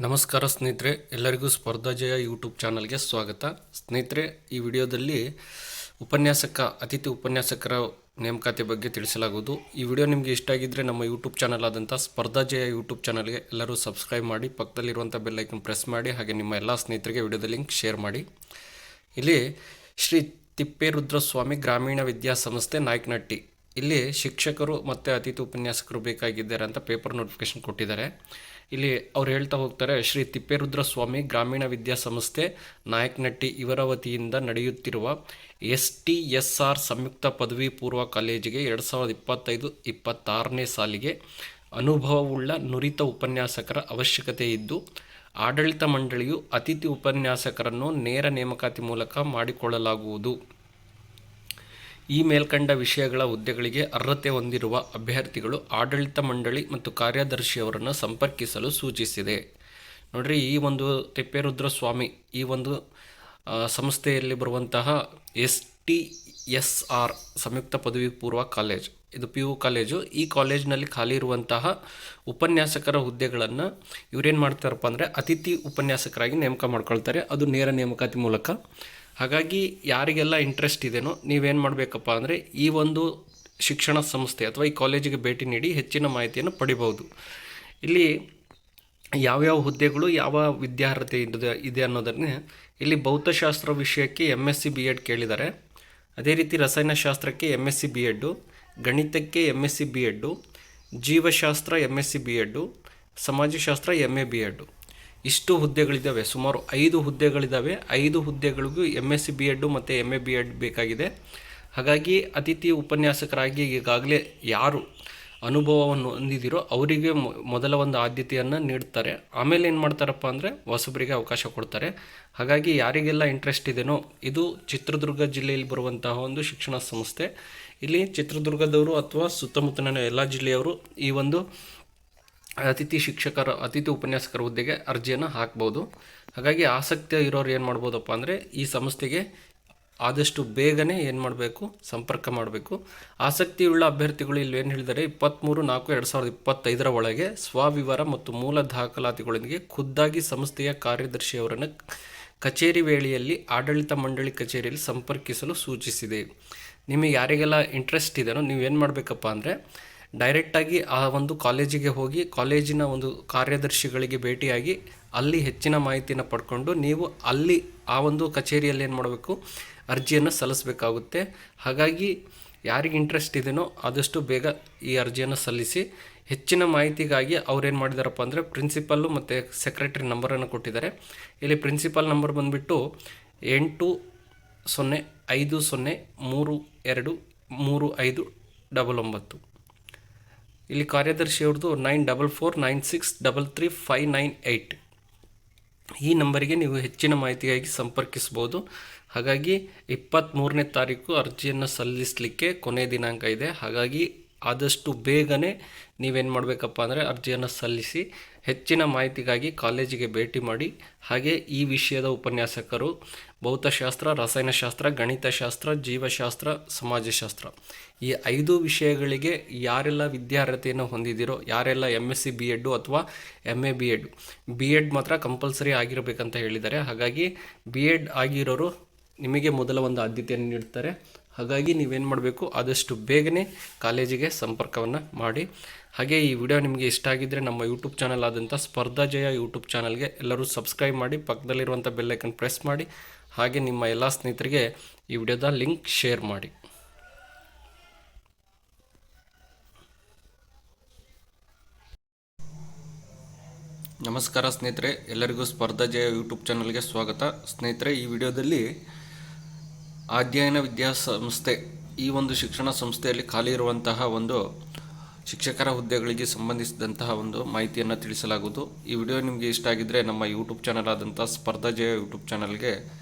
ನಮಸ್ಕಾರ ಸ್ನೇಹಿತರೆ, ಎಲ್ಲರಿಗೂ ಸ್ಪರ್ಧಾ ಜಯ ಯೂಟ್ಯೂಬ್ ಚಾನಲ್ಗೆ ಸ್ವಾಗತ. ಸ್ನೇಹಿತರೆ, ಈ ವಿಡಿಯೋದಲ್ಲಿ ಅತಿಥಿ ಉಪನ್ಯಾಸಕರ ನೇಮಕಾತಿ ಬಗ್ಗೆ ತಿಳಿಸಲಾಗುವುದು. ಈ ವಿಡಿಯೋ ನಿಮಗೆ ಇಷ್ಟ ಆಗಿದ್ದರೆ ನಮ್ಮ ಯೂಟ್ಯೂಬ್ ಚಾನಲ್ ಆದಂಥ ಸ್ಪರ್ಧಾ ಜಯ ಯೂಟ್ಯೂಬ್ ಚಾನಲ್ಗೆ ಎಲ್ಲರೂ ಸಬ್ಸ್ಕ್ರೈಬ್ ಮಾಡಿ, ಪಕ್ಕದಲ್ಲಿರುವಂಥ ಬೆಲ್ ಐಕನ್ ಪ್ರೆಸ್ ಮಾಡಿ, ಹಾಗೆ ನಿಮ್ಮ ಎಲ್ಲ ಸ್ನೇಹಿತರಿಗೆ ವಿಡಿಯೋದ ಲಿಂಕ್ ಶೇರ್ ಮಾಡಿ. ಇಲ್ಲಿ ಶ್ರೀ ತಿಪ್ಪೇರುದ್ರಸ್ವಾಮಿ ಗ್ರಾಮೀಣ ವಿದ್ಯಾಸಂಸ್ಥೆ ನಾಯಕನಹಟ್ಟಿ, ಇಲ್ಲಿ ಶಿಕ್ಷಕರು ಮತ್ತು ಅತಿಥಿ ಉಪನ್ಯಾಸಕರು ಬೇಕಾಗಿದ್ದಾರೆ ಅಂತ ಪೇಪರ್ ನೋಟಿಫಿಕೇಶನ್ ಕೊಟ್ಟಿದ್ದಾರೆ. ಇಲ್ಲಿ ಅವ್ರು ಹೇಳ್ತಾ ಹೋಗ್ತಾರೆ, ಶ್ರೀ ತಿಪ್ಪೇರುದ್ರಸ್ವಾಮಿ ಗ್ರಾಮೀಣ ವಿದ್ಯಾಸಂಸ್ಥೆ ನಾಯಕನಹಟ್ಟಿ ಇವರ ವತಿಯಿಂದ ನಡೆಯುತ್ತಿರುವ STSR ಸಂಯುಕ್ತ ಪದವಿ ಪೂರ್ವ ಕಾಲೇಜಿಗೆ 2025-26ನೇ ಸಾಲಿಗೆ ಅನುಭವವುಳ್ಳ ನುರಿತ ಉಪನ್ಯಾಸಕರ ಅವಶ್ಯಕತೆ ಇದ್ದು, ಆಡಳಿತ ಮಂಡಳಿಯು ಅತಿಥಿ ಉಪನ್ಯಾಸಕರನ್ನು ನೇರ ನೇಮಕಾತಿ ಮೂಲಕ ಮಾಡಿಕೊಳ್ಳಲಾಗುವುದು. ಈ ಮೇಲ್ಕಂಡ ವಿಷಯಗಳ ಹುದ್ದೆಗಳಿಗೆ ಅರ್ಹತೆ ಹೊಂದಿರುವ ಅಭ್ಯರ್ಥಿಗಳು ಆಡಳಿತ ಮಂಡಳಿ ಮತ್ತು ಕಾರ್ಯದರ್ಶಿಯವರನ್ನು ಸಂಪರ್ಕಿಸಲು ಸೂಚಿಸಿದೆ. ನೋಡ್ರಿ, ಈ ಒಂದು ತಿಪ್ಪೇರುದ್ರಸ್ವಾಮಿ ಈ ಒಂದು ಸಂಸ್ಥೆಯಲ್ಲಿ ಬರುವಂತಹ STSR ಸಂಯುಕ್ತ ಪದವಿ ಪೂರ್ವ ಕಾಲೇಜ್, ಇದು PU ಕಾಲೇಜು. ಈ ಕಾಲೇಜಿನಲ್ಲಿ ಖಾಲಿ ಇರುವಂತಹ ಉಪನ್ಯಾಸಕರ ಹುದ್ದೆಗಳನ್ನು ಇವರೇನು ಮಾಡ್ತಾರಪ್ಪ ಅಂದರೆ ಅತಿಥಿ ಉಪನ್ಯಾಸಕರಾಗಿ ನೇಮಕ ಮಾಡ್ಕೊಳ್ತಾರೆ, ಅದು ನೇರ ನೇಮಕಾತಿ ಮೂಲಕ. ಹಾಗಾಗಿ ಯಾರಿಗೆಲ್ಲ ಇಂಟ್ರೆಸ್ಟ್ ಇದೆಯೋ ನೀವೇನು ಮಾಡಬೇಕಪ್ಪ ಅಂದರೆ ಈ ಒಂದು ಶಿಕ್ಷಣ ಸಂಸ್ಥೆ ಅಥವಾ ಈ ಕಾಲೇಜಿಗೆ ಭೇಟಿ ನೀಡಿ ಹೆಚ್ಚಿನ ಮಾಹಿತಿಯನ್ನು ಪಡಿಬೋದು. ಇಲ್ಲಿ ಯಾವ್ಯಾವ ಹುದ್ದೆಗಳು ಯಾವ ವಿದ್ಯಾರ್ಹತೆ ಇದೆ ಅನ್ನೋದನ್ನೇ ಇಲ್ಲಿ ಭೌತಶಾಸ್ತ್ರ ವಿಷಯಕ್ಕೆ MSc B.Ed ಕೇಳಿದ್ದಾರೆ. ಅದೇ ರೀತಿ ರಸಾಯನಶಾಸ್ತ್ರಕ್ಕೆ MSc B.Ed, ಗಣಿತಕ್ಕೆ MSc B.Ed, ಜೀವಶಾಸ್ತ್ರ MSc B.Ed, ಸಮಾಜಶಾಸ್ತ್ರ MA B.Ed. ಇಷ್ಟು ಹುದ್ದೆಗಳಿದ್ದಾವೆ. ಸುಮಾರು 5 ಹುದ್ದೆಗಳಿದ್ದಾವೆ. 5 ಹುದ್ದೆಗಳಿಗೂ MSc B.Ed ಮತ್ತು MA B.Ed ಬೇಕಾಗಿದೆ. ಹಾಗಾಗಿ ಅತಿಥಿ ಉಪನ್ಯಾಸಕರಾಗಿ ಈಗಾಗಲೇ ಯಾರು ಅನುಭವವನ್ನು ಹೊಂದಿದಿರೋ ಅವರಿಗೆ ಮೊದಲ ಒಂದು ಆದ್ಯತೆಯನ್ನು ನೀಡ್ತಾರೆ. ಆಮೇಲೆ ಏನು ಮಾಡ್ತಾರಪ್ಪ ಅಂದರೆ ಹೊಸಬರಿಗೆ ಅವಕಾಶ ಕೊಡ್ತಾರೆ. ಹಾಗಾಗಿ ಯಾರಿಗೆಲ್ಲ ಇಂಟ್ರೆಸ್ಟ್ ಇದೆಯೋ, ಇದು ಚಿತ್ರದುರ್ಗ ಜಿಲ್ಲೆಯಲ್ಲಿ ಬರುವಂತಹ ಒಂದು ಶಿಕ್ಷಣ ಸಂಸ್ಥೆ. ಇಲ್ಲಿ ಚಿತ್ರದುರ್ಗದವರು ಅಥವಾ ಸುತ್ತಮುತ್ತಲಿನ ಎಲ್ಲ ಜಿಲ್ಲೆಯವರು ಈ ಒಂದು ಅತಿಥಿ ಉಪನ್ಯಾಸಕರ ಹುದ್ದೆಗೆ ಅರ್ಜಿಯನ್ನು ಹಾಕ್ಬೋದು. ಹಾಗಾಗಿ ಆಸಕ್ತಿ ಇರೋರು ಏನು ಮಾಡ್ಬೋದಪ್ಪ ಅಂದರೆ ಈ ಸಂಸ್ಥೆಗೆ ಆದಷ್ಟು ಬೇಗನೆ ಏನು ಮಾಡಬೇಕು, ಸಂಪರ್ಕ ಮಾಡಬೇಕು. ಆಸಕ್ತಿಯುಳ್ಳ ಅಭ್ಯರ್ಥಿಗಳು ಇಲ್ಲಿ ಏನು ಹೇಳಿದ್ದಾರೆ, 23/4/2025 ಒಳಗೆ ಸ್ವವಿವರ ಮತ್ತು ಮೂಲ ದಾಖಲಾತಿಗಳೊಂದಿಗೆ ಖುದ್ದಾಗಿ ಸಂಸ್ಥೆಯ ಕಾರ್ಯದರ್ಶಿಯವರನ್ನು ಕಚೇರಿ ವೇಳೆಯಲ್ಲಿ ಆಡಳಿತ ಮಂಡಳಿ ಕಚೇರಿಯಲ್ಲಿ ಸಂಪರ್ಕಿಸಲು ಸೂಚಿಸಿದೆ. ನಿಮಗೆ ಯಾರಿಗೆಲ್ಲ ಇಂಟ್ರೆಸ್ಟ್ ಇದೆಯೋ ನೀವೇನು ಮಾಡಬೇಕಪ್ಪ ಅಂದರೆ ಡೈರೆಕ್ಟಾಗಿ ಆ ಒಂದು ಕಾಲೇಜಿಗೆ ಹೋಗಿ ಕಾಲೇಜಿನ ಒಂದು ಕಾರ್ಯದರ್ಶಿಗಳಿಗೆ ಭೇಟಿಯಾಗಿ ಅಲ್ಲಿ ಹೆಚ್ಚಿನ ಮಾಹಿತಿಯನ್ನು ಪಡ್ಕೊಂಡು ನೀವು ಅಲ್ಲಿ ಆ ಒಂದು ಕಚೇರಿಯಲ್ಲಿ ಏನು ಮಾಡಬೇಕು, ಅರ್ಜಿಯನ್ನು ಸಲ್ಲಿಸಬೇಕಾಗುತ್ತೆ. ಹಾಗಾಗಿ ಯಾರಿಗೆ ಇಂಟ್ರೆಸ್ಟ್ ಇದೆಯೋ ಆದಷ್ಟು ಬೇಗ ಈ ಅರ್ಜಿಯನ್ನು ಸಲ್ಲಿಸಿ. ಹೆಚ್ಚಿನ ಮಾಹಿತಿಗಾಗಿ ಅವ್ರೇನು ಮಾಡಿದಾರಪ್ಪ ಅಂದರೆ ಪ್ರಿನ್ಸಿಪಲ್ಲು ಮತ್ತು ಸೆಕ್ರೆಟರಿ ನಂಬರನ್ನು ಕೊಟ್ಟಿದ್ದಾರೆ. ಇಲ್ಲಿ ಪ್ರಿನ್ಸಿಪಲ್ ನಂಬರ್ ಬಂದುಬಿಟ್ಟು 8050323599. ಇಲ್ಲಿ ಕಾರ್ಯದರ್ಶಿಯವ್ರದ್ದು 9449633598. ಈ ನಂಬರಿಗೆ ನೀವು ಹೆಚ್ಚಿನ ಮಾಹಿತಿಗಾಗಿ ಸಂಪರ್ಕಿಸ್ಬೋದು. ಹಾಗಾಗಿ 23ನೇ ತಾರೀಕು ಅರ್ಜಿಯನ್ನು ಸಲ್ಲಿಸಲಿಕ್ಕೆ ಕೊನೆಯ ದಿನಾಂಕ ಇದೆ. ಹಾಗಾಗಿ ಆದಷ್ಟು ಬೇಗನೆ ನೀವೇನು ಮಾಡಬೇಕಪ್ಪ ಅಂದರೆ ಅರ್ಜಿಯನ್ನು ಸಲ್ಲಿಸಿ ಹೆಚ್ಚಿನ ಮಾಹಿತಿಗಾಗಿ ಕಾಲೇಜಿಗೆ ಭೇಟಿ ಮಾಡಿ. ಹಾಗೆ ಈ ವಿಷಯದ ಉಪನ್ಯಾಸಕರು ಭೌತಶಾಸ್ತ್ರ, ರಸಾಯನಶಾಸ್ತ್ರ, ಗಣಿತಶಾಸ್ತ್ರ, ಜೀವಶಾಸ್ತ್ರ, ಸಮಾಜಶಾಸ್ತ್ರ ಈ 5 ವಿಷಯಗಳಿಗೆ ಯಾರೆಲ್ಲ ವಿದ್ಯಾರ್ಹತೆಯನ್ನು ಹೊಂದಿದಿರೋ, ಯಾರೆಲ್ಲ MSc B.Ed ಅಥವಾ MA B.Ed ಮಾತ್ರ ಕಂಪಲ್ಸರಿ ಆಗಿರಬೇಕಂತ ಹೇಳಿದ್ದಾರೆ. ಹಾಗಾಗಿ B.Ed ಆಗಿರೋರು ನಿಮಗೆ ಮೊದಲ ಒಂದು ಆದ್ಯತೆಯನ್ನು ನೀಡ್ತಾರೆ. ಹಾಗಾಗಿ ನೀವೇನು ಮಾಡಬೇಕು, ಆದಷ್ಟು ಬೇಗನೆ ಕಾಲೇಜಿಗೆ ಸಂಪರ್ಕವನ್ನು ಮಾಡಿ. ಹಾಗೆ ಈ ವಿಡಿಯೋ ನಿಮಗೆ ಇಷ್ಟ ಆಗಿದ್ದರೆ ನಮ್ಮ ಯೂಟ್ಯೂಬ್ ಚಾನಲ್ ಆದಂಥ ಸ್ಪರ್ಧಾ ಜಯ ಯೂಟ್ಯೂಬ್ ಚಾನಲ್ಗೆ ಎಲ್ಲರೂ ಸಬ್ಸ್ಕ್ರೈಬ್ ಮಾಡಿ, ಪಕ್ಕದಲ್ಲಿರುವಂಥ ಬೆಲ್ ಐಕನ್ ಪ್ರೆಸ್ ಮಾಡಿ. ಹಾಗೆ ನಿಮ್ಮ ಎಲ್ಲ ಸ್ನೇಹಿತರಿಗೆ ಈ ವಿಡಿಯೋದ ಲಿಂಕ್ ಶೇರ್ ಮಾಡಿ. ನಮಸ್ಕಾರ ಸ್ನೇಹಿತರೆ, ಎಲ್ಲರಿಗೂ ಸ್ಪರ್ಧಾ ಜಯ ಯೂಟ್ಯೂಬ್ ಚಾನಲ್ಗೆ ಸ್ವಾಗತ. ಸ್ನೇಹಿತರೆ, ಈ ವಿಡಿಯೋದಲ್ಲಿ ಅಧ್ಯಯನ ವಿದ್ಯಾಸಂಸ್ಥೆ ಈ ಒಂದು ಶಿಕ್ಷಣ ಸಂಸ್ಥೆಯಲ್ಲಿ ಖಾಲಿ ಇರುವಂತಹ ಒಂದು ಶಿಕ್ಷಕರ ಹುದ್ದೆಗಳಿಗೆ ಸಂಬಂಧಿಸಿದಂತಹ ಒಂದು ಮಾಹಿತಿಯನ್ನು ತಿಳಿಸಲಾಗುವುದು. ಈ ವಿಡಿಯೋ ನಿಮಗೆ ಇಷ್ಟ ಆಗಿದ್ದರೆ ನಮ್ಮ ಯೂಟ್ಯೂಬ್ ಚಾನಲ್ ಆದಂಥ ಸ್ಪರ್ಧಾ ಜಯ ಯೂಟ್ಯೂಬ್ ಚಾನಲ್ಗೆ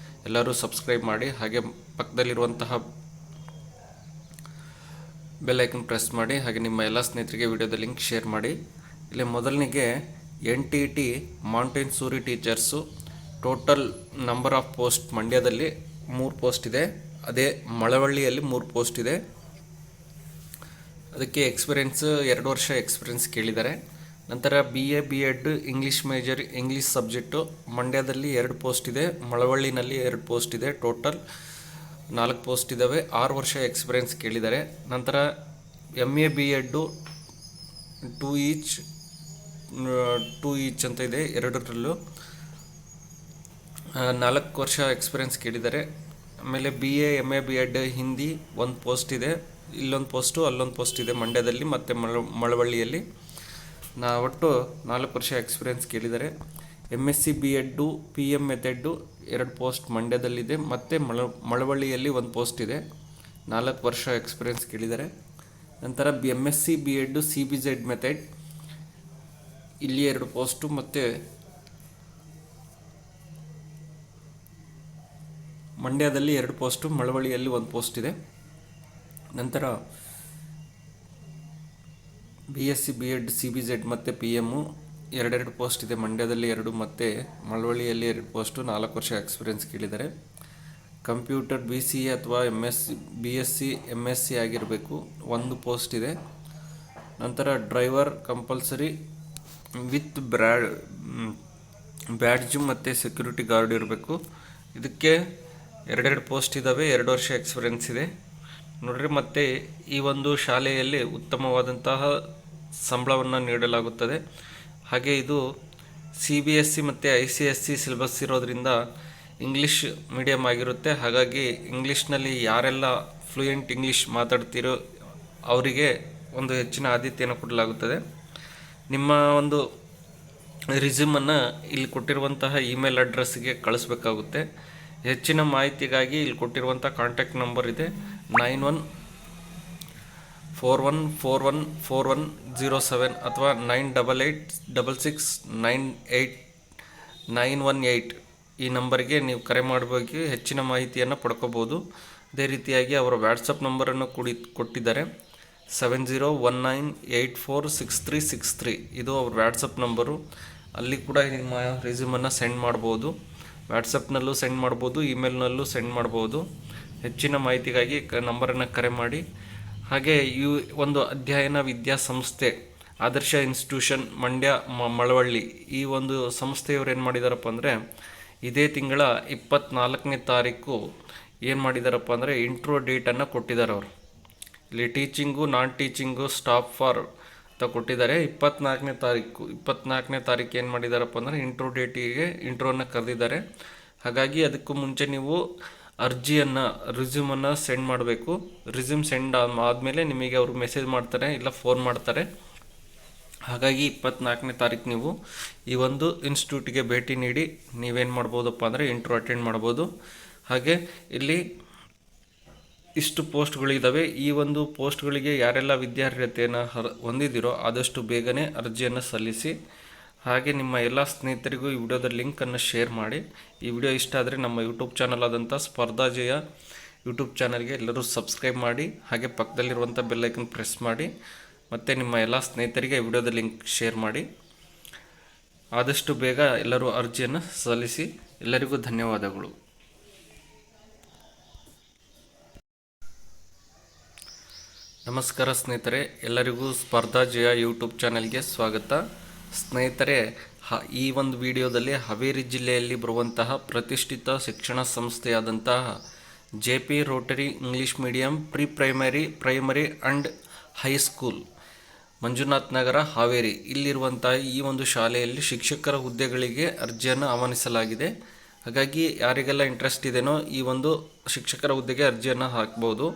ಎಲ್ಲರೂ ಸಬ್ಸ್ಕ್ರೈಬ್ ಮಾಡಿ. ಹಾಗೆ ಪಕ್ಕದಲ್ಲಿರುವಂತಹ ಬೆಲ್ ಐಕನ್ ಪ್ರೆಸ್ ಮಾಡಿ. ಹಾಗೆ ನಿಮ್ಮ ಎಲ್ಲ ಸ್ನೇಹಿತರಿಗೆ ವಿಡಿಯೋದ ಲಿಂಕ್ ಶೇರ್ ಮಾಡಿ. ಇಲ್ಲಿ ಮೊದಲನಿಗೆ NTT Montessori teachers, total number of post ಮಂಡ್ಯದಲ್ಲಿ 3 ಪೋಸ್ಟ್ ಇದೆ. ಅದೇ ಮಳವಳ್ಳಿಯಲ್ಲಿ 3 ಪೋಸ್ಟ್ ಇದೆ. ಅದಕ್ಕೆ ಎಕ್ಸ್ಪೀರಿಯೆನ್ಸ್ 2 ವರ್ಷ ಎಕ್ಸ್ಪೀರಿಯೆನ್ಸ್ ಕೇಳಿದ್ದಾರೆ. ನಂತರ BA English major English subject ಮಂಡ್ಯದಲ್ಲಿ 2 ಪೋಸ್ಟ್ ಇದೆ, ಮಳವಳ್ಳಿನಲ್ಲಿ 2 ಪೋಸ್ಟ್ ಇದೆ. ಟೋಟಲ್ 4 ಪೋಸ್ಟ್ ಇದ್ದಾವೆ. 6 ವರ್ಷ ಎಕ್ಸ್ಪೀರಿಯೆನ್ಸ್ ಕೇಳಿದ್ದಾರೆ. ನಂತರ MA B.Ed 2 ಈಚ್ ಅಂತ ಇದೆ, ಎರಡರಲ್ಲೂ 4 ವರ್ಷ ಎಕ್ಸ್ಪೀರಿಯೆನ್ಸ್ ಕೇಳಿದ್ದಾರೆ. ಆಮೇಲೆ BA MA B.Ed Hindi 1 post ಇದೆ, ಇಲ್ಲೊಂದು ಪೋಸ್ಟು ಅಲ್ಲೊಂದು ಪೋಸ್ಟ್ ಇದೆ ಮಂಡ್ಯದಲ್ಲಿ ಮತ್ತು ಮಳವಳ್ಳಿಯಲ್ಲಿ. ಒಟ್ಟು 4 ವರ್ಷ ಎಕ್ಸ್ಪೀರಿಯೆನ್ಸ್ ಕೇಳಿದ್ದಾರೆ. MSc B.Ed PM method 2 post ಮಂಡ್ಯದಲ್ಲಿದೆ ಮತ್ತು ಮಳವಳ್ಳಿಯಲ್ಲಿ 1 ಪೋಸ್ಟ್ ಇದೆ. 4 ವರ್ಷ ಎಕ್ಸ್ಪೀರಿಯೆನ್ಸ್ ಕೇಳಿದ್ದಾರೆ. ನಂತರ MSc B.Ed CBZ ಮೆಥಡ್ ಇಲ್ಲಿ 2 ಪೋಸ್ಟು ಮತ್ತು ಮಂಡ್ಯದಲ್ಲಿ 2 ಪೋಸ್ಟು, ಮಳವಳ್ಳಿಯಲ್ಲಿ 1 ಪೋಸ್ಟ್ ಇದೆ. ನಂತರ BSc B.Ed CBZ ಮತ್ತು PM 2 ಪೋಸ್ಟ್ ಇದೆ, ಮಂಡ್ಯದಲ್ಲಿ 2 ಮತ್ತು ಮಳವಳ್ಳಿಯಲ್ಲಿ 2 ಪೋಸ್ಟು. 4 ವರ್ಷ ಎಕ್ಸ್ಪೀರಿಯೆನ್ಸ್ ಕೇಳಿದ್ದಾರೆ. ಕಂಪ್ಯೂಟರ್ BCA ಅಥವಾ BSc MSc ಆಗಿರಬೇಕು, 1 ಪೋಸ್ಟ್ ಇದೆ. ನಂತರ ಡ್ರೈವರ್ ಕಂಪಲ್ಸರಿ ವಿತ್ ಬ್ಯಾಡ್ಜು ಮತ್ತು ಸೆಕ್ಯೂರಿಟಿ ಗಾರ್ಡ್ ಇರಬೇಕು. ಇದಕ್ಕೆ 2 ಪೋಸ್ಟ್ ಇದ್ದಾವೆ, 2 ವರ್ಷ ಎಕ್ಸ್ಪೀರಿಯೆನ್ಸ್ ಇದೆ ನೋಡ್ರಿ. ಮತ್ತು ಈ ಒಂದು ಶಾಲೆಯಲ್ಲಿ ಉತ್ತಮವಾದಂತಹ ಸಂಬಳವನ್ನು ನೀಡಲಾಗುತ್ತದೆ. ಹಾಗೆ ಇದು CBSE ಮತ್ತು ICSE ಸಿಲೆಬಸ್ ಇರೋದರಿಂದ ಇಂಗ್ಲೀಷ್ ಮೀಡಿಯಮ್ ಆಗಿರುತ್ತೆ. ಹಾಗಾಗಿ ಇಂಗ್ಲೀಷ್ನಲ್ಲಿ ಯಾರೆಲ್ಲ ಫ್ಲೂಯೆಂಟ್ ಇಂಗ್ಲೀಷ್ ಮಾತಾಡ್ತೀರೋ ಅವರಿಗೆ ಒಂದು ಹೆಚ್ಚಿನ ಆದ್ಯತೆಯನ್ನು ಕೊಡಲಾಗುತ್ತದೆ. ನಿಮ್ಮ ಒಂದು ರಿಸ್ಯೂಮನ್ನು ಇಲ್ಲಿ ಕೊಟ್ಟಿರುವಂತಹ ಇಮೇಲ್ ಅಡ್ರೆಸ್ಗೆ ಕಳಿಸ್ಬೇಕಾಗುತ್ತೆ. ಹೆಚ್ಚಿನ ಮಾಹಿತಿಗಾಗಿ ಇಲ್ಲಿ ಕೊಟ್ಟಿರುವಂಥ ಕಾಂಟ್ಯಾಕ್ಟ್ ನಂಬರ್ ಇದೆ, 9141414107 ಅಥವಾ 9886698918 ಈ ನಂಬರ್ಗೆ ನೀವು ಕರೆ ಮಾಡಬೇಕು. ಹೆಚ್ಚಿನ ಮಾಹಿತಿಯನ್ನು ಪಡ್ಕೋಬೋದು. ಅದೇ ರೀತಿಯಾಗಿ ಅವರ ವಾಟ್ಸಪ್ ನಂಬರನ್ನು ಕೊಟ್ಟಿದ್ದಾರೆ, 7019846363. ಇದು ಅವ್ರ ವಾಟ್ಸಪ್ ನಂಬರು. ಅಲ್ಲಿ ಕೂಡ ನಿಮ್ಮ ರೆಸ್ಯೂಮನ್ನು ಸೆಂಡ್ ಮಾಡ್ಬೋದು. ವಾಟ್ಸಪ್ನಲ್ಲೂ ಸೆಂಡ್ ಮಾಡ್ಬೋದು, ಇಮೇಲ್ನಲ್ಲೂ ಸೆಂಡ್ ಮಾಡ್ಬೋದು. ಹೆಚ್ಚಿನ ಮಾಹಿತಿಗಾಗಿ ನಂಬರನ್ನು ಕರೆ ಮಾಡಿ. ಹಾಗೆ ಈ ಒಂದು ಅಧ್ಯಯನ ವಿದ್ಯಾಸಂಸ್ಥೆ ಆದರ್ಶ ಇನ್ಸ್ಟಿಟ್ಯೂಷನ್ ಮಂಡ್ಯ ಮಳವಳ್ಳಿ, ಈ ಒಂದು ಸಂಸ್ಥೆಯವರು ಏನು ಮಾಡಿದಾರಪ್ಪ ಅಂದರೆ ಇದೇ ತಿಂಗಳ 24ನೇ ತಾರೀಕು ಏನು ಮಾಡಿದಾರಪ್ಪ ಅಂದರೆ ಇಂಟ್ರೋ ಡೇಟನ್ನು ಕೊಟ್ಟಿದ್ದಾರೆ. ಅವರು ಇಲ್ಲಿ teaching non teaching staff for ಅಂತ ಕೊಟ್ಟಿದ್ದಾರೆ. 24ನೇ ತಾರೀಕು ಏನು ಮಾಡಿದಾರಪ್ಪ ಅಂದರೆ ಇಂಟ್ರೋ ಡೇಟಿಗೆ ಇಂಟ್ರೋನ ಕರೆದಿದ್ದಾರೆ. ಹಾಗಾಗಿ ಅದಕ್ಕೂ ಮುಂಚೆ ನೀವು ರಿಸ್ಯೂಮನ್ನು ಸೆಂಡ್ ಮಾಡಬೇಕು. ರಿಸ್ಯೂಮ್ ಸೆಂಡ್ ಆದಮೇಲೆ ನಿಮಗೆ ಅವರು ಮೆಸೇಜ್ ಮಾಡ್ತಾರೆ ಇಲ್ಲ ಫೋನ್ ಮಾಡ್ತಾರೆ. ಹಾಗಾಗಿ 24ನೇ ತಾರೀಕು ನೀವು ಈ ಒಂದು ಇನ್ಸ್ಟಿಟ್ಯೂಟ್ಗೆ ಭೇಟಿ ನೀಡಿ ನೀವೇನು ಮಾಡ್ಬೋದಪ್ಪ ಅಂದರೆ ಇಂಟ್ರೋ ಅಟೆಂಡ್ ಮಾಡ್ಬೋದು. ಹಾಗೆ ಇಲ್ಲಿ ಇಷ್ಟು ಪೋಸ್ಟ್ಗಳಿದ್ದಾವೆ. ಈ ಒಂದು ಪೋಸ್ಟ್ಗಳಿಗೆ ಯಾರೆಲ್ಲ ವಿದ್ಯಾರ್ಹತೆಯನ್ನು ಹೊಂದಿದ್ದೀರೋ ಆದಷ್ಟು ಬೇಗನೆ ಅರ್ಜಿಯನ್ನು ಸಲ್ಲಿಸಿ. ಹಾಗೆ ನಿಮ್ಮ ಎಲ್ಲ ಸ್ನೇಹಿತರಿಗೂ ಈ ವಿಡಿಯೋದ ಲಿಂಕನ್ನು ಶೇರ್ ಮಾಡಿ. ಈ ವಿಡಿಯೋ ಇಷ್ಟ ಆದರೆ ನಮ್ಮ ಯೂಟ್ಯೂಬ್ ಚಾನಲ್ ಆದಂಥ ಸ್ಪರ್ಧಾ ಜಯ ಯೂಟ್ಯೂಬ್ ಚಾನಲ್ಗೆ ಎಲ್ಲರೂ ಸಬ್ಸ್ಕ್ರೈಬ್ ಮಾಡಿ. ಹಾಗೆ ಪಕ್ಕದಲ್ಲಿರುವಂಥ ಬೆಲ್ಲೈಕನ್ ಪ್ರೆಸ್ ಮಾಡಿ. ಮತ್ತು ನಿಮ್ಮ ಎಲ್ಲ ಸ್ನೇಹಿತರಿಗೆ ಈ ವಿಡಿಯೋದ ಲಿಂಕ್ ಶೇರ್ ಮಾಡಿ. ಆದಷ್ಟು ಬೇಗ ಎಲ್ಲರೂ ಅರ್ಜಿಯನ್ನು ಸಲ್ಲಿಸಿ. ಎಲ್ಲರಿಗೂ ಧನ್ಯವಾದಗಳು. ನಮಸ್ಕಾರ ಸ್ನೇಹಿತರೆ, ಎಲ್ಲರಿಗೂ ಸ್ಪರ್ಧಾ ಜಯ ಯೂಟ್ಯೂಬ್ ಚಾನಲ್ಗೆ ಸ್ವಾಗತ. ಸ್ನೇಹಿತರೆ, ಈ ಒಂದು ವಿಡಿಯೋದಲ್ಲಿ ಹಾವೇರಿ ಜಿಲ್ಲೆಯಲ್ಲಿ ಬರುವಂತಹ ಪ್ರತಿಷ್ಠಿತ ಶಿಕ್ಷಣ ಸಂಸ್ಥೆಯಾದಂತಹ JP rotary English medium pre primary and high school Manjunath Nagar Haveri ಇಲ್ಲಿರುವಂತಹ ಈ ಒಂದು ಶಾಲೆಯಲ್ಲಿ ಶಿಕ್ಷಕರ ಹುದ್ದೆಗಳಿಗೆ ಅರ್ಜಿಯನ್ನು ಆಹ್ವಾನಿಸಲಾಗಿದೆ. ಹಾಗಾಗಿ ಯಾರಿಗೆಲ್ಲ ಇಂಟ್ರೆಸ್ಟ್ ಇದೆಯೋ ಈ ಒಂದು ಶಿಕ್ಷಕರ ಹುದ್ದೆಗೆ ಅರ್ಜಿಯನ್ನು ಹಾಕ್ಬೋದು.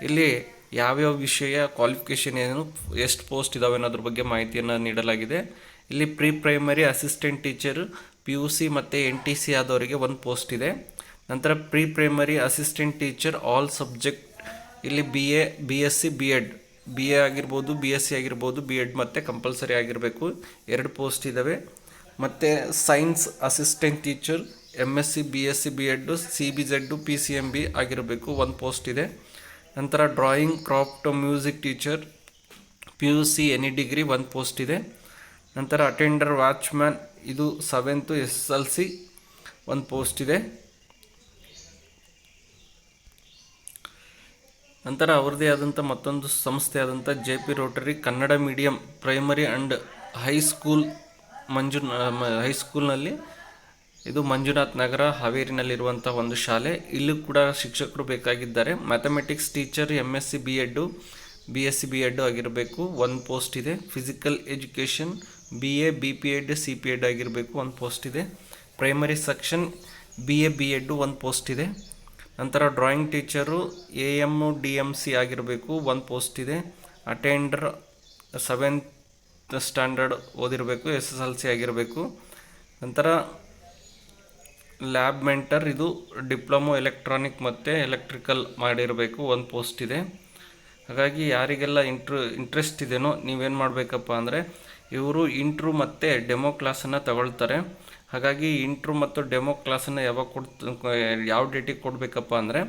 ಇಲ್ಲಿ ಯಾವ್ಯಾವ ವಿಷಯ ಕ್ವಾಲಿಫಿಕೇಷನ್ ಏನು, ಎಷ್ಟು ಪೋಸ್ಟ್ ಇದ್ದಾವೆ ಅನ್ನೋದ್ರ ಬಗ್ಗೆ ಮಾಹಿತಿಯನ್ನು ನೀಡಲಾಗಿದೆ. ಇಲ್ಲಿ pre primary assistant teacher PUC ಮತ್ತು NTC ಆದವರಿಗೆ 1 ಪೋಸ್ಟ್ ಇದೆ. ನಂತರ pre primary assistant teacher all subject ಇಲ್ಲಿ BSc B.Ed BA ಆಗಿರ್ಬೋದು, BSc ಆಗಿರ್ಬೋದು, B.Ed ಮತ್ತು ಕಂಪಲ್ಸರಿ ಆಗಿರಬೇಕು, 2 ಪೋಸ್ಟ್ ಇದ್ದಾವೆ. ಮತ್ತು science assistant teacher MSc BSc B.Ed CBZ PCMB ಆಗಿರಬೇಕು, 1 ಪೋಸ್ಟ್ ಇದೆ. ನಂತರ drawing craft music teacher PUC any degree 1 post ಇದೆ. ನಂತರ ಅಟೆಂಡರ್ ವಾಚ್ಮ್ಯಾನ್ ಇದು 7th SSLC 1 ಪೋಸ್ಟ್ ಇದೆ. ನಂತರ ಅವ್ರದ್ದೇ ಆದಂಥ ಮತ್ತೊಂದು ಸಂಸ್ಥೆ ಆದಂಥ JP rotary Kannada medium primary and high school ಹೈಸ್ಕೂಲ್ನಲ್ಲಿ ಇದು ಮಂಜುನಾಥ್ ನಗರ ಹಾವೇರಿನಲ್ಲಿರುವಂಥ ಒಂದು ಶಾಲೆ. ಇಲ್ಲೂ ಕೂಡ ಶಿಕ್ಷಕರು ಬೇಕಾಗಿದ್ದಾರೆ. Mathematics teacher MSc B.Ed BSc B.Ed ಆಗಿರಬೇಕು, ಒಂದು ಪೋಸ್ಟ್ ಇದೆ. Physical education BA BPed CPed ಆಗಿರಬೇಕು, ಒಂದು ಪೋಸ್ಟ್ ಇದೆ. ಪ್ರೈಮರಿ ಸೆಕ್ಷನ್ BA B.Ed ಒಂದು ಪೋಸ್ಟ್ ಇದೆ. ನಂತರ ಡ್ರಾಯಿಂಗ್ ಟೀಚರು AM DMC ಆಗಿರಬೇಕು, ಒಂದು ಪೋಸ್ಟ್ ಇದೆ. ಅಟೆಂಡರ್ 7th ಸ್ಟ್ಯಾಂಡರ್ಡ್ ಓದಿರಬೇಕು, SSLC ಆಗಿರಬೇಕು. ನಂತರ ಲ್ಯಾಬ್ ಮೆಂಟರ್ ಇದು ಡಿಪ್ಲೊಮೊ ಎಲೆಕ್ಟ್ರಾನಿಕ್ ಮತ್ತು ಎಲೆಕ್ಟ್ರಿಕಲ್ ಮಾಡಿರಬೇಕು, ಒಂದು ಪೋಸ್ಟ್ ಇದೆ. ಹಾಗಾಗಿ ಯಾರಿಗೆಲ್ಲ ಇಂಟ್ರೆಸ್ಟ್ ಇದೆಯೋ ನೀವೇನು ಮಾಡಬೇಕಪ್ಪ ಅಂದರೆ, ಇವರು ಇಂಟ್ರೂ ಮತ್ತು ಡೆಮೋ ಕ್ಲಾಸನ್ನು ತಗೊಳ್ತಾರೆ. ಹಾಗಾಗಿ ಇಂಟ್ರೂ ಮತ್ತು ಡೆಮೋ ಕ್ಲಾಸನ್ನು ಯಾವ ಡೇಟಿಗೆ ಕೊಡಬೇಕಪ್ಪ ಅಂದರೆ,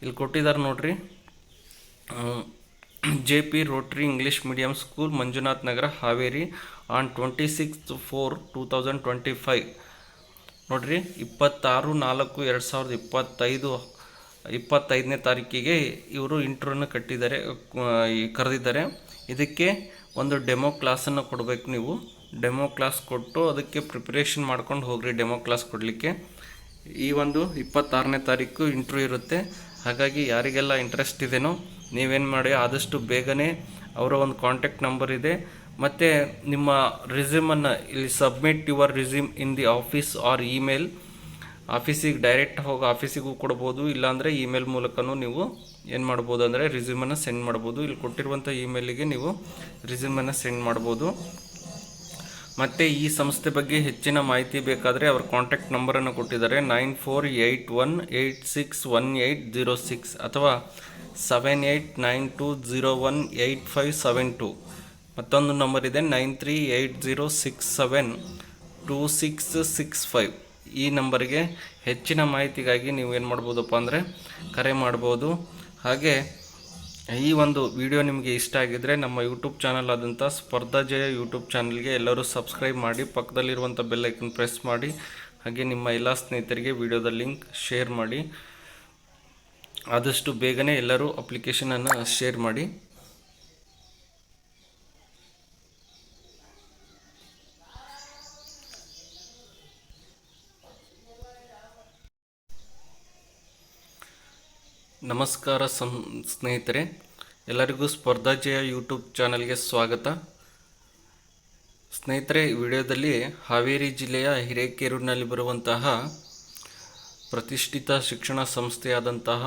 ಇಲ್ಲಿ ಕೊಟ್ಟಿದ್ದಾರೆ ನೋಡ್ರಿ, JP rotary English medium school Manjunath Nagar Haveri on 26/4/2025 ನೋಡ್ರಿ, 26/4/2025 ತಾರೀಕಿಗೆ ಇವರು ಇಂಟ್ರೂನ ಕರೆದಿದ್ದಾರೆ. ಇದಕ್ಕೆ ಒಂದು ಡೆಮೋ ಕ್ಲಾಸನ್ನು ಕೊಡಬೇಕು. ನೀವು ಡೆಮೋ ಕ್ಲಾಸ್ ಕೊಟ್ಟು ಅದಕ್ಕೆ ಪ್ರಿಪ್ರೇಷನ್ ಮಾಡ್ಕೊಂಡು ಹೋಗ್ರಿ. ಡೆಮೋ ಕ್ಲಾಸ್ ಕೊಡಲಿಕ್ಕೆ ಈ ಒಂದು 26ನೇ ತಾರೀಕು ಇಂಟ್ರ್ಯೂ ಇರುತ್ತೆ. ಹಾಗಾಗಿ ಯಾರಿಗೆಲ್ಲ ಇಂಟ್ರೆಸ್ಟ್ ಇದೆಯೋ ನೀವೇನು ಮಾಡಿ, ಆದಷ್ಟು ಬೇಗನೆ ಅವರ ಒಂದು ಕಾಂಟ್ಯಾಕ್ಟ್ ನಂಬರ್ ಇದೆ, ಮತ್ತು ನಿಮ್ಮ ರಿಸ್ಯೂಮನ್ನು ಇಲ್ಲಿ submit your resume in the office R email. ಆಫೀಸಿಗೆ ಡೈರೆಕ್ಟ್ ಹೋಗಿ ಆಫೀಸಿಗೂ ಕೊಡ್ಬೋದು, ಇಲ್ಲಾಂದರೆ ಇಮೇಲ್ ಮೂಲಕನೂ ನೀವು ಏನು ಮಾಡ್ಬೋದು ಅಂದರೆ ರಿಸ್ಯೂಮನ್ನು ಸೆಂಡ್ ಮಾಡ್ಬೋದು. ಇಲ್ಲಿ ಕೊಟ್ಟಿರುವಂಥ ಇಮೇಲಿಗೆ ನೀವು ರಿಸ್ಯೂಮನ್ನು ಸೆಂಡ್ ಮಾಡ್ಬೋದು. ಮತ್ತು ಈ ಸಂಸ್ಥೆ ಬಗ್ಗೆ ಹೆಚ್ಚಿನ ಮಾಹಿತಿ ಬೇಕಾದರೆ ಅವ್ರ ಕಾಂಟ್ಯಾಕ್ಟ್ ನಂಬರನ್ನು ಕೊಟ್ಟಿದ್ದಾರೆ, 9481861806 ಅಥವಾ 7892018572. ಮತ್ತೊಂದು ನಂಬರ್ ಇದೆ 9380672665. ಈ ನಂಬರ್ಗೆ ಹೆಚ್ಚಿನ ಮಾಹಿತಿಗಾಗಿ ನೀವು ಏನು ಮಾಡ್ಬೋದಪ್ಪ ಅಂದರೆ ಕರೆ ಮಾಡ್ಬೋದು. ಹಾಗೆ ಈ ಒಂದು ವಿಡಿಯೋ ನಿಮಗೆ ಇಷ್ಟ ಆಗಿದ್ದರೆ ನಮ್ಮ ಯೂಟ್ಯೂಬ್ ಚಾನಲ್ ಆದಂಥ ಸ್ಪರ್ಧಾ ಜಯ ಯೂಟ್ಯೂಬ್ ಚಾನಲ್ಗೆ ಎಲ್ಲರೂ ಸಬ್ಸ್ಕ್ರೈಬ್ ಮಾಡಿ, ಪಕ್ಕದಲ್ಲಿರುವಂಥ ಬೆಲ್ ಐಕನ್ ಪ್ರೆಸ್ ಮಾಡಿ. ಹಾಗೆ ನಿಮ್ಮ ಎಲ್ಲ ಸ್ನೇಹಿತರಿಗೆ ವಿಡಿಯೋದ ಲಿಂಕ್ ಶೇರ್ ಮಾಡಿ. ಆದಷ್ಟು ಬೇಗನೆ ಎಲ್ಲರೂ ಅಪ್ಲಿಕೇಶನನ್ನು ಶೇರ್ ಮಾಡಿ. ನಮಸ್ಕಾರ ಸ್ನೇಹಿತರೆ, ಎಲ್ಲರಿಗೂ ಸ್ಪರ್ಧಾ ಜಯ ಯೂಟ್ಯೂಬ್ ಚಾನಲ್ಗೆ ಸ್ವಾಗತ. ಸ್ನೇಹಿತರೆ, ಈ ವಿಡಿಯೋದಲ್ಲಿ ಹಾವೇರಿ ಜಿಲ್ಲೆಯ ಹಿರೇಕೆರೂರಿನಲ್ಲಿ ಬರುವಂತಹ ಪ್ರತಿಷ್ಠಿತ ಶಿಕ್ಷಣ ಸಂಸ್ಥೆಯಾದಂತಹ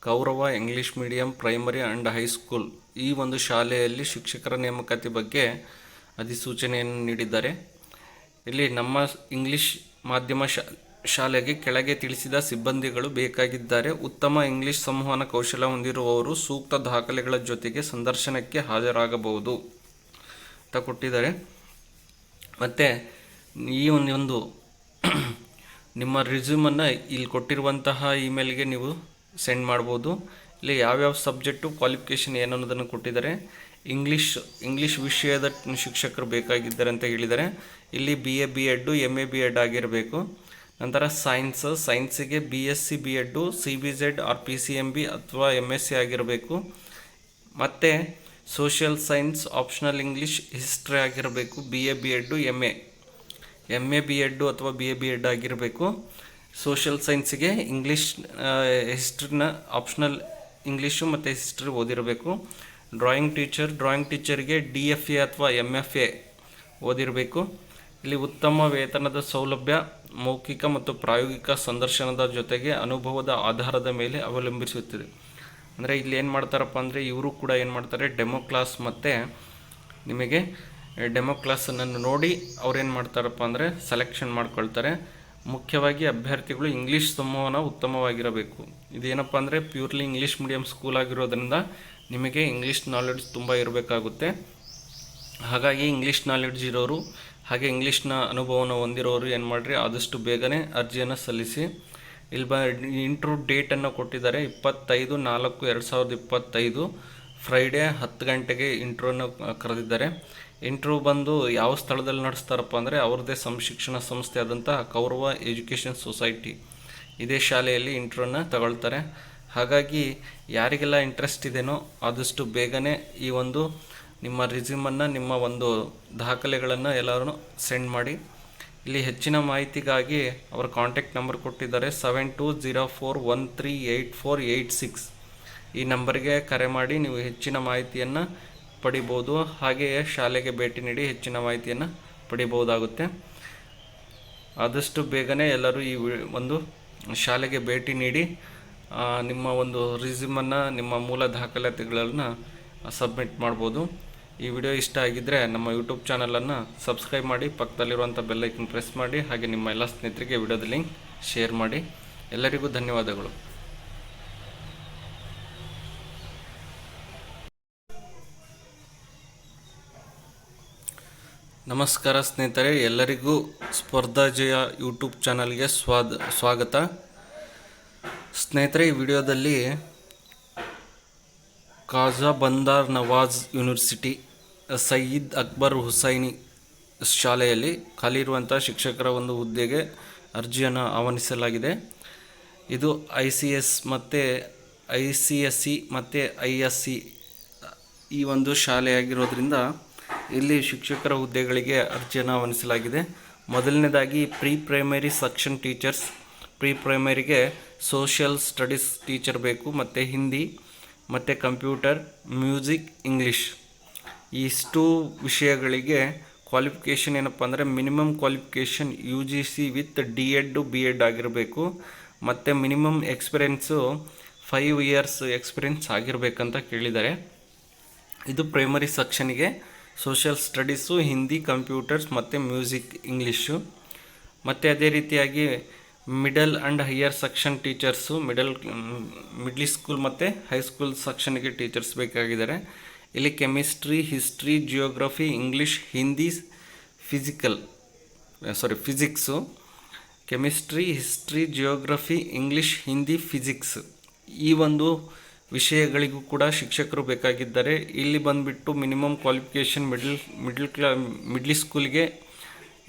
Kaurava English medium primary and high school ಈ ಒಂದು ಶಾಲೆಯಲ್ಲಿ ಶಿಕ್ಷಕರ ನೇಮಕಾತಿ ಬಗ್ಗೆ ಅಧಿಸೂಚನೆಯನ್ನು ನೀಡಿದ್ದಾರೆ. ಇಲ್ಲಿ ನಮ್ಮ ಇಂಗ್ಲೀಷ್ ಮಾಧ್ಯಮ ಶಾಲೆಗೆ ಕೆಳಗೆ ತಿಳಿಸಿದ ಸಿಬ್ಬಂದಿಗಳು ಬೇಕಾಗಿದ್ದಾರೆ. ಉತ್ತಮ ಇಂಗ್ಲೀಷ್ ಸಂವಹನ ಕೌಶಲ ಹೊಂದಿರುವವರು ಸೂಕ್ತ ದಾಖಲೆಗಳ ಜೊತೆಗೆ ಸಂದರ್ಶನಕ್ಕೆ ಹಾಜರಾಗಬಹುದು ಅಂತ ಕೊಟ್ಟಿದ್ದಾರೆ. ಮತ್ತು ಈ ಒಂದು ನಿಮ್ಮ ರಿಸ್ಯೂಮನ್ನು ಇಲ್ಲಿ ಕೊಟ್ಟಿರುವಂತಹ ಇಮೇಲ್ಗೆ ನೀವು ಸೆಂಡ್ ಮಾಡ್ಬೋದು. ಇಲ್ಲಿ ಯಾವ್ಯಾವ ಸಬ್ಜೆಕ್ಟು ಕ್ವಾಲಿಫಿಕೇಷನ್ ಏನು ಅನ್ನೋದನ್ನು ಕೊಟ್ಟಿದ್ದಾರೆ. ಇಂಗ್ಲೀಷ್ ವಿಷಯದ ಶಿಕ್ಷಕರು ಬೇಕಾಗಿದ್ದಾರೆ ಅಂತ ಹೇಳಿದ್ದಾರೆ. ಇಲ್ಲಿ BA B.Ed MA B.Ed ಆಗಿರಬೇಕು. ನಂತರ ಸೈನ್ಸಿಗೆ BSc B.Ed CBZ or PCMB ಅಥವಾ MSc ಆಗಿರಬೇಕು. ಮತ್ತು social science optional English history ಆಗಿರಬೇಕು. BA B.Ed MA B.Ed ಅಥವಾ BA B.Ed ಆಗಿರಬೇಕು. ಸೋಷಿಯಲ್ ಸೈನ್ಸಿಗೆ ಇಂಗ್ಲೀಷ್ ಹಿಸ್ಟ್ರಿನ ಆಪ್ಷನಲ್ ಇಂಗ್ಲೀಷು ಮತ್ತು ಹಿಸ್ಟ್ರಿ ಓದಿರಬೇಕು. ಡ್ರಾಯಿಂಗ್ ಟೀಚರ್ಗೆ DFA ಅಥವಾ MFA ಓದಿರಬೇಕು. ಇಲ್ಲಿ ಉತ್ತಮ ವೇತನದ ಸೌಲಭ್ಯ, ಮೌಖಿಕ ಮತ್ತು ಪ್ರಾಯೋಗಿಕ ಸಂದರ್ಶನದ ಜೊತೆಗೆ ಅನುಭವದ ಆಧಾರದ ಮೇಲೆ ಅವಲಂಬಿಸುತ್ತದೆ. ಅಂದರೆ ಇಲ್ಲಿ ಏನು ಮಾಡ್ತಾರಪ್ಪ ಅಂದರೆ, ಇವರು ಕೂಡ ಏನು ಮಾಡ್ತಾರೆ, ಡೆಮೋ ಕ್ಲಾಸ್ ಮತ್ತು ನಿಮಗೆ ಡೆಮೋ ಕ್ಲಾಸನ್ನು ನೋಡಿ ಅವ್ರೇನು ಮಾಡ್ತಾರಪ್ಪ ಅಂದರೆ ಸೆಲೆಕ್ಷನ್ ಮಾಡ್ಕೊಳ್ತಾರೆ. ಮುಖ್ಯವಾಗಿ ಅಭ್ಯರ್ಥಿಗಳು ಇಂಗ್ಲೀಷ್ ಸಂವಹನ ಉತ್ತಮವಾಗಿರಬೇಕು. ಇದೇನಪ್ಪ ಅಂದರೆ ಪ್ಯೂರ್ಲಿ ಇಂಗ್ಲೀಷ್ ಮೀಡಿಯಂ ಸ್ಕೂಲ್ ಆಗಿರೋದ್ರಿಂದ ನಿಮಗೆ ಇಂಗ್ಲೀಷ್ ನಾಲೆಡ್ಜ್ ತುಂಬ ಇರಬೇಕಾಗುತ್ತೆ. ಹಾಗಾಗಿ ಇಂಗ್ಲೀಷ್ ನಾಲೆಡ್ಜ್ ಇರೋರು ಹಾಗೆ ಇಂಗ್ಲೀಷ್ನ ಅನುಭವನ ಹೊಂದಿರೋರು ಏನು ಮಾಡಿರಿ, ಆದಷ್ಟು ಬೇಗನೆ ಅರ್ಜಿಯನ್ನು ಸಲ್ಲಿಸಿ. ಇಲ್ಲಿ ಇಂಟ್ರೂ ಡೇಟನ್ನು ಕೊಟ್ಟಿದ್ದಾರೆ, 25/4/2025 ಫ್ರೈಡೇ 10 ಗಂಟೆಗೆ ಇಂಟ್ರೂನ ಕರೆದಿದ್ದಾರೆ. ಇಂಟ್ರೂ ಬಂದು ಯಾವ ಸ್ಥಳದಲ್ಲಿ ನಡೆಸ್ತಾರಪ್ಪ ಅಂದರೆ ಅವ್ರದ್ದೇ ಶಿಕ್ಷಣ ಸಂಸ್ಥೆ ಆದಂತಹ ಕೌರವ ಎಜುಕೇಷನ್ ಸೊಸೈಟಿ ಇದೇ ಶಾಲೆಯಲ್ಲಿ ಇಂಟ್ರೂನ ತಗೊಳ್ತಾರೆ. ಹಾಗಾಗಿ ಯಾರಿಗೆಲ್ಲ ಇಂಟ್ರೆಸ್ಟ್ ಇದೆಯೋ ಆದಷ್ಟು ಬೇಗನೆ ಈ ಒಂದು ನಿಮ್ಮ ರಿಸ್ಯೂಮನ್ನು, ನಿಮ್ಮ ಒಂದು ದಾಖಲೆಗಳನ್ನು ಎಲ್ಲರೂ ಸೆಂಡ್ ಮಾಡಿ. ಇಲ್ಲಿ ಹೆಚ್ಚಿನ ಮಾಹಿತಿಗಾಗಿ ಅವರ ಕಾಂಟ್ಯಾಕ್ಟ್ ನಂಬರ್ ಕೊಟ್ಟಿದ್ದಾರೆ 7204138486. ಈ ನಂಬರ್ಗೆ ಕರೆ ಮಾಡಿ ನೀವು ಹೆಚ್ಚಿನ ಮಾಹಿತಿಯನ್ನು ಪಡಿಬೋದು. ಹಾಗೆಯೇ ಶಾಲೆಗೆ ಭೇಟಿ ನೀಡಿ ಹೆಚ್ಚಿನ ಮಾಹಿತಿಯನ್ನು ಪಡಿಬೋದಾಗುತ್ತೆ. ಆದಷ್ಟು ಬೇಗನೆ ಎಲ್ಲರೂ ಈ ಒಂದು ಶಾಲೆಗೆ ಭೇಟಿ ನೀಡಿ ನಿಮ್ಮ ಒಂದು ರಿಸ್ಯೂಮನ್ನು, ನಿಮ್ಮ ಮೂಲ ದಾಖಲಾತಿಗಳನ್ನು ಸಬ್ಮಿಟ್ ಮಾಡ್ಬೋದು. ಈ ವಿಡಿಯೋ ಇಷ್ಟ ಆಗಿದ್ದರೆ ನಮ್ಮ ಯೂಟ್ಯೂಬ್ ಚಾನಲನ್ನು ಸಬ್ಸ್ಕ್ರೈಬ್ ಮಾಡಿ, ಪಕ್ಕದಲ್ಲಿರುವಂಥ ಬೆಲ್ ಐಕನ್ ಪ್ರೆಸ್ ಮಾಡಿ, ಹಾಗೆ ನಿಮ್ಮ ಎಲ್ಲ ಸ್ನೇಹಿತರಿಗೆ ವಿಡಿಯೋದ ಲಿಂಕ್ ಶೇರ್ ಮಾಡಿ. ಎಲ್ಲರಿಗೂ ಧನ್ಯವಾದಗಳು. ನಮಸ್ಕಾರ ಸ್ನೇಹಿತರೆ, ಎಲ್ಲರಿಗೂ ಸ್ಪರ್ಧಾಜಯ ಯೂಟ್ಯೂಬ್ ಚಾನಲ್ಗೆ ಸ್ವಾಗತ. ಸ್ನೇಹಿತರೆ, ಈ ವಿಡಿಯೋದಲ್ಲಿ ಖಾಜಾ ಬಂದರ್ ನವಾಜ್ ಯೂನಿವರ್ಸಿಟಿ ಸಯ್ಯದ್ ಅಕ್ಬರ್ ಹುಸೈನಿ ಶಾಲೆಯಲ್ಲಿ ಖಾಲಿ ಇರುವಂಥ ಶಿಕ್ಷಕರ ಒಂದು ಹುದ್ದೆಗೆ ಅರ್ಜಿಯನ್ನು ಆಹ್ವಾನಿಸಲಾಗಿದೆ. ಇದು ICS ಮತ್ತು ICSE ಮತ್ತು ISC ಈ ಒಂದು ಶಾಲೆಯಾಗಿರೋದ್ರಿಂದ ಇಲ್ಲಿ ಶಿಕ್ಷಕರ ಹುದ್ದೆಗಳಿಗೆ ಅರ್ಜಿಯನ್ನು ಆಹ್ವಾನಿಸಲಾಗಿದೆ. ಮೊದಲನೇದಾಗಿ pre primary section teachers. Pre ಪ್ರೈಮರಿಗೆ ಸೋಷಿಯಲ್ ಸ್ಟಡೀಸ್ ಟೀಚರ್ ಬೇಕು, ಮತ್ತು ಹಿಂದಿ ಮತ್ತು ಕಂಪ್ಯೂಟರ್, ಮ್ಯೂಸಿಕ್, ಇಂಗ್ಲೀಷ್ ಇಷ್ಟು ವಿಷಯಗಳಿಗೆ ಕ್ವಾಲಿಫಿಕೇಷನ್ ಏನಪ್ಪ ಅಂದರೆ minimum qualification UGC with D.Ed B.Ed ಆಗಿರಬೇಕು, ಮತ್ತು ಮಿನಿಮಮ್ ಎಕ್ಸ್ಪೀರಿಯೆನ್ಸು 5 years ಎಕ್ಸ್ಪೀರಿಯೆನ್ಸ್ ಆಗಿರಬೇಕಂತ ಕೇಳಿದ್ದಾರೆ. ಇದು ಪ್ರೈಮರಿ ಸೆಕ್ಷನಿಗೆ ಸೋಷಿಯಲ್ ಸ್ಟಡೀಸು, ಹಿಂದಿ, ಕಂಪ್ಯೂಟರ್ಸ್ ಮತ್ತು ಮ್ಯೂಸಿಕ್, ಇಂಗ್ಲೀಷು. ಮತ್ತು ಅದೇ ರೀತಿಯಾಗಿ middle and higher section teachers, middle school ಮತ್ತು ಹೈಸ್ಕೂಲ್ ಸೆಕ್ಷನ್ಗೆ ಟೀಚರ್ಸ್ ಬೇಕಾಗಿದ್ದಾರೆ. ಇಲ್ಲಿ chemistry, history, geography, English, Hindi, physics. Chemistry, history, geography, English, Hindi, physics ಈ ಒಂದು ವಿಷಯಗಳಿಗೂ ಕೂಡ ಶಿಕ್ಷಕರು ಬೇಕಾಗಿದ್ದಾರೆ. ಇಲ್ಲಿ ಬಂದುಬಿಟ್ಟು ಮಿನಿಮಮ್ ಕ್ವಾಲಿಫಿಕೇಷನ್ ಮಿಡ್ಲ್ ಸ್ಕೂಲ್ಗೆ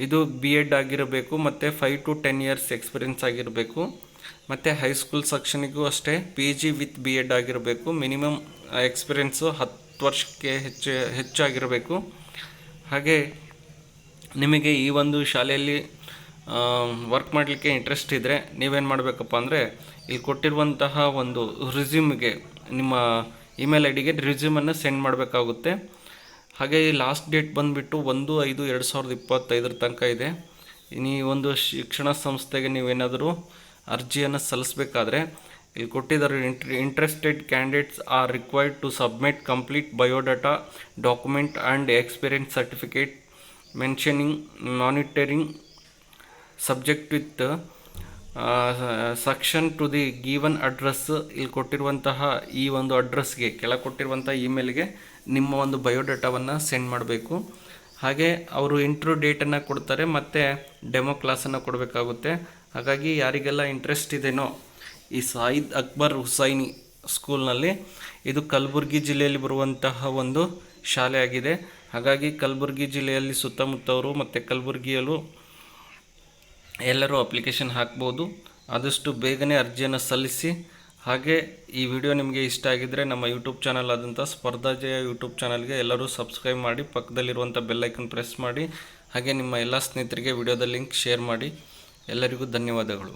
ಇದು B.Ed ಆಗಿರಬೇಕು, ಮತ್ತು 5 to 10 years ಎಕ್ಸ್ಪೀರಿಯೆನ್ಸ್ ಆಗಿರಬೇಕು. ಮತ್ತು ಹೈಸ್ಕೂಲ್ ಸೆಕ್ಷನಿಗೂ ಅಷ್ಟೇ PG ವಿತ್ B.Ed ಆಗಿರಬೇಕು. ಮಿನಿಮಮ್ ಎಕ್ಸ್ಪೀರಿಯೆನ್ಸು 10 ವರ್ಷಕ್ಕೆ ಹೆಚ್ಚಾಗಿರಬೇಕು. ಹಾಗೆ ನಿಮಗೆ ಈ ಒಂದು ಶಾಲೆಯಲ್ಲಿ ವರ್ಕ್ ಮಾಡಲಿಕ್ಕೆ ಇಂಟ್ರೆಸ್ಟ್ ಇದ್ದರೆ ನೀವೇನು ಮಾಡಬೇಕಪ್ಪ ಅಂದರೆ ಇಲ್ಲಿ ಕೊಟ್ಟಿರುವಂತಹ ಒಂದು ರಿಸ್ಯೂಮ್ಗೆ ನಿಮ್ಮ ಇಮೇಲ್ IDಗೆ ರಿಸ್ಯೂಮನ್ನು ಸೆಂಡ್ ಮಾಡಬೇಕಾಗುತ್ತೆ. ಹಾಗೆ ಈ ಲಾಸ್ಟ್ ಡೇಟ್ ಬಂದುಬಿಟ್ಟು 1/5/2025 ತನಕ ಇದೆ. ಈ ಒಂದು ಶಿಕ್ಷಣ ಸಂಸ್ಥೆಗೆ ನೀವೇನಾದರೂ ಅರ್ಜಿಯನ್ನು ಸಲ್ಲಿಸಬೇಕಾದ್ರೆ ಇಲ್ಲಿ ಕೊಟ್ಟಿದ್ದಾರೆ, interested candidates are required to submit complete biodata document and experience certificate mentioning monitoring subject with section to the given address. ಇಲ್ಲಿ ಕೊಟ್ಟಿರುವಂತಹ ಈ ಒಂದು ಅಡ್ರೆಸ್ಗೆ, ಕೆಳಗೆ ಕೊಟ್ಟಿರುವಂಥ ಇಮೇಲ್ಗೆ ನಿಮ್ಮ ಒಂದು ಬಯೋಡಾಟಾವನ್ನು ಸೆಂಡ್ ಮಾಡಬೇಕು. ಹಾಗೆ ಅವರು ಇಂಟ್ರ್ಯೂ ಡೇಟನ್ನು ಕೊಡ್ತಾರೆ, ಮತ್ತು ಡೆಮೋ ಕ್ಲಾಸನ್ನು ಕೊಡಬೇಕಾಗುತ್ತೆ. ಹಾಗಾಗಿ ಯಾರಿಗೆಲ್ಲ ಇಂಟ್ರೆಸ್ಟ್ ಇದೆಯೋ ಈ ಸಯ್ಯದ್ ಅಕ್ಬರ್ ಹುಸೈನಿ ಸ್ಕೂಲ್ನಲ್ಲಿ, ಇದು ಕಲಬುರಗಿ ಜಿಲ್ಲೆಯಲ್ಲಿ ಬರುವಂತಹ ಒಂದು ಶಾಲೆಯಾಗಿದೆ. ಹಾಗಾಗಿ ಕಲಬುರಗಿ ಜಿಲ್ಲೆಯಲ್ಲಿ ಸುತ್ತಮುತ್ತವರು ಮತ್ತು ಕಲಬುರಗಿಯಲ್ಲೂ ಎಲ್ಲರೂ ಅಪ್ಲಿಕೇಶನ್ ಹಾಕ್ಬೋದು. ಆದಷ್ಟು ಬೇಗನೆ ಅರ್ಜಿಯನ್ನು ಸಲ್ಲಿಸಿ. ಹಾಗೆ ಈ ವಿಡಿಯೋ ನಿಮಗೆ ಇಷ್ಟ ಆಗಿದ್ದರೆ ನಮ್ಮ ಯೂಟ್ಯೂಬ್ ಚಾನಲ್ ಆದಂಥ ಸ್ಪರ್ಧಾಜಯ ಯೂಟ್ಯೂಬ್ ಚಾನಲ್ಗೆ ಎಲ್ಲರೂ ಸಬ್ಸ್ಕ್ರೈಬ್ ಮಾಡಿ, ಪಕ್ಕದಲ್ಲಿರುವಂಥ ಬೆಲ್ ಐಕನ್ ಪ್ರೆಸ್ ಮಾಡಿ, ಹಾಗೆ ನಿಮ್ಮ ಎಲ್ಲ ಸ್ನೇಹಿತರಿಗೆ ವಿಡಿಯೋದ ಲಿಂಕ್ ಶೇರ್ ಮಾಡಿ. ಎಲ್ಲರಿಗೂ ಧನ್ಯವಾದಗಳು.